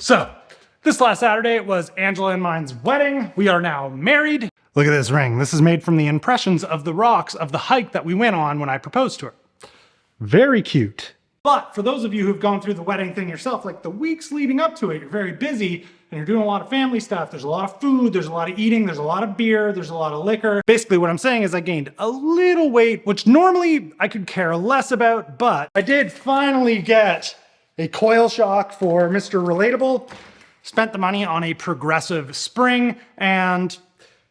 So, this last Saturday was Angela and mine's wedding. We are now married. Look at this ring. This is made from the impressions of the rocks of the hike that we went on when I proposed to her. Very cute. But for those of you who've gone through the wedding thing yourself, like the weeks leading up to it, you're very busy and you're doing a lot of family stuff. There's a lot of food, there's a lot of eating, there's a lot of beer, there's a lot of liquor. Basically what I'm saying is I gained a little weight, which normally I could care less about, but I did finally get a coil shock for Mr. Relatable. Spent the money on a progressive spring, and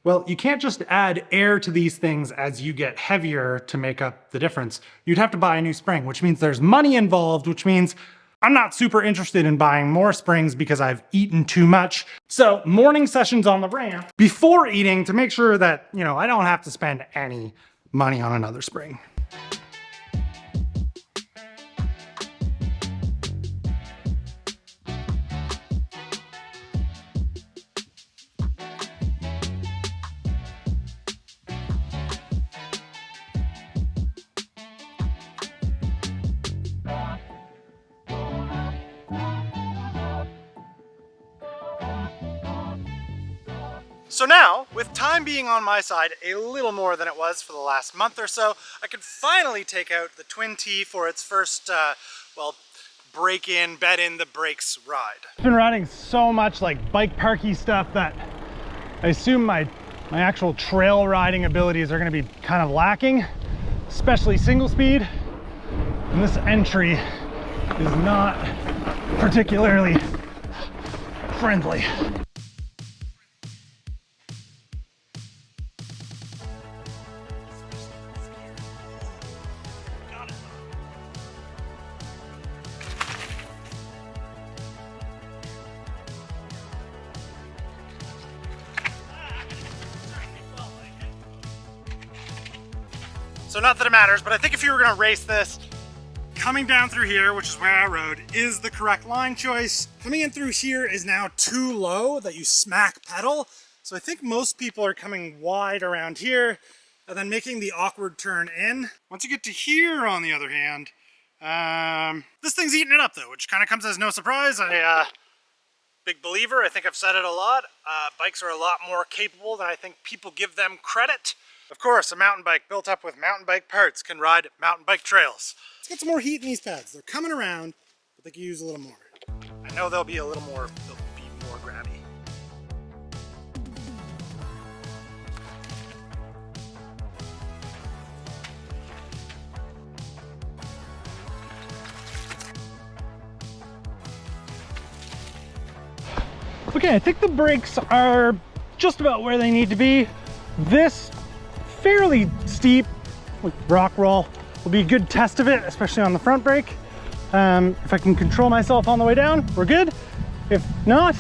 well, you can't just add air to these things as you get heavier to make up the difference. You'd have to buy a new spring, which means there's money involved, which means I'm not super interested in buying more springs because I've eaten too much. So morning sessions on the ramp before eating to make sure that, you know, I don't have to spend any money on another spring. So now, with time being on my side a little more than it was for the last month or so, I could finally take out the Twin T for its first, well, break-in, bed-in-the-brakes ride. I've been riding so much like bike parky stuff that I assume my actual trail riding abilities are going to be kind of lacking, especially single speed. And this entry is not particularly friendly. So not that it matters, but I think if you were gonna race this, coming down through here, which is where I rode, is the correct line choice. Coming in through here is now too low that you smack pedal. So I think most people are coming wide around here and then making the awkward turn in. Once you get to here, on the other hand, this thing's eating it up though, which kind of comes as no surprise. Big believer, I think I've said it a lot. Bikes are a lot more capable than I think people give them credit. Of course, a mountain bike built up with mountain bike parts can ride mountain bike trails. Let's get some more heat in these pads. They're coming around, but they can use a little more. I know they'll be a little more, they'll be more grabby. Okay, I think the brakes are just about where they need to be. This fairly steep rock roll will be a good test of it, especially on the front brake. If I can control myself on the way down, we're good. If not,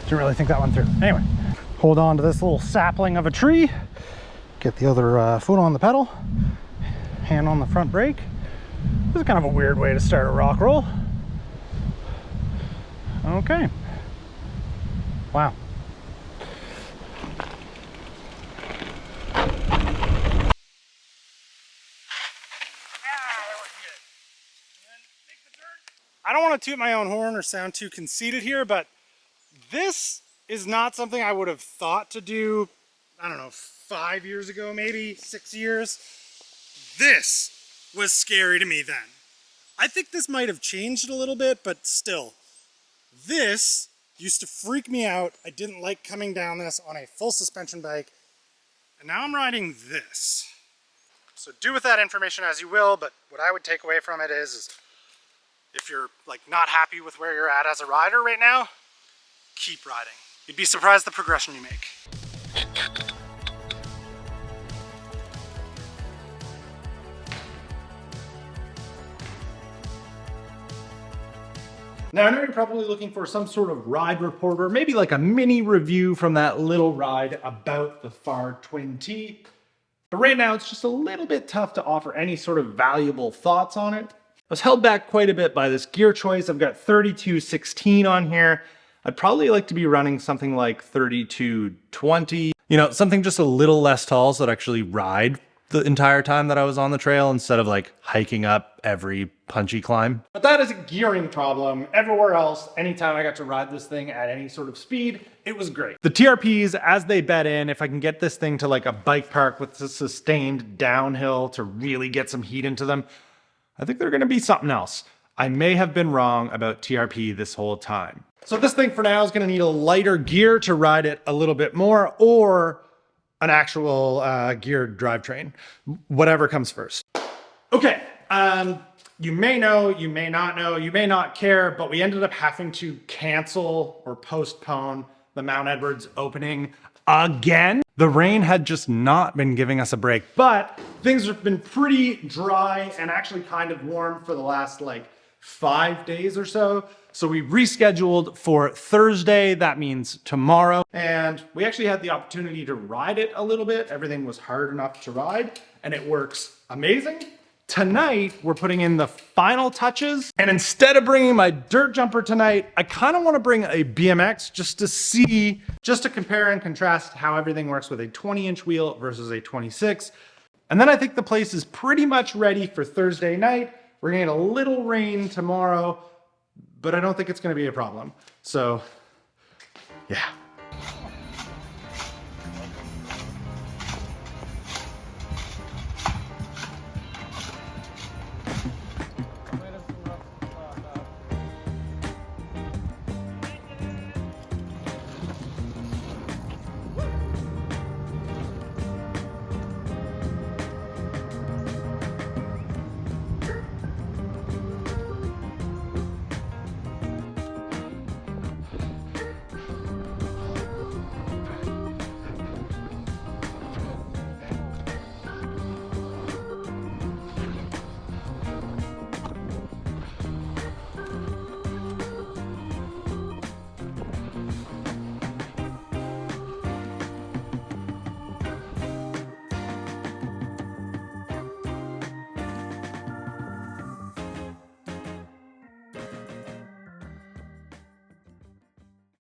didn't really think that one through. Anyway, hold on to this little sapling of a tree, get the other foot on the pedal, hand on the front brake. This is kind of a weird way to start a rock roll. Okay. Wow. I don't want to toot my own horn or sound too conceited here, but this is not something I would have thought to do, I don't know, 5 years ago, maybe 6 years. This was scary to me then. I think this might have changed a little bit, but still, this used to freak me out. I didn't like coming down this on a full suspension bike, and now I'm riding this. So do with that information as you will, but what I would take away from it is if you're like not happy with where you're at as a rider right now, keep riding. You'd be surprised the progression you make. Now I know you're probably looking for some sort of ride report or maybe like a mini review from that little ride about the FAR Twin T. But right now it's just a little bit tough to offer any sort of valuable thoughts on it. I was held back quite a bit by this gear choice. I've got 3216 on here. I'd probably like to be running something like 3220. You know, something just a little less tall so that I actually ride the entire time that I was on the trail instead of like hiking up every punchy climb. But that is a gearing problem. Everywhere else, anytime I got to ride this thing at any sort of speed, it was great. The TRPs, as they bed in, if I can get this thing to like a bike park with a sustained downhill to really get some heat into them, I think they're gonna be something else. I may have been wrong about TRP this whole time. So this thing for now is gonna need a lighter gear to ride it a little bit more, or an actual geared drivetrain, whatever comes first. Okay, you may know, you may not know, you may not care, but we ended up having to cancel or postpone the Mount Edwards opening again. The rain had just not been giving us a break, but things have been pretty dry and actually kind of warm for the last like 5 days or so. So we rescheduled for Thursday, that means tomorrow. And we actually had the opportunity to ride it a little bit. Everything was hard enough to ride and it works amazing. Tonight, we're putting in the final touches. And instead of bringing my dirt jumper tonight, I kind of want to bring a BMX just to compare and contrast how everything works with a 20-inch wheel versus a 26. And then I think the place is pretty much ready for Thursday night. We're gonna get a little rain tomorrow, but I don't think it's gonna be a problem. So, yeah.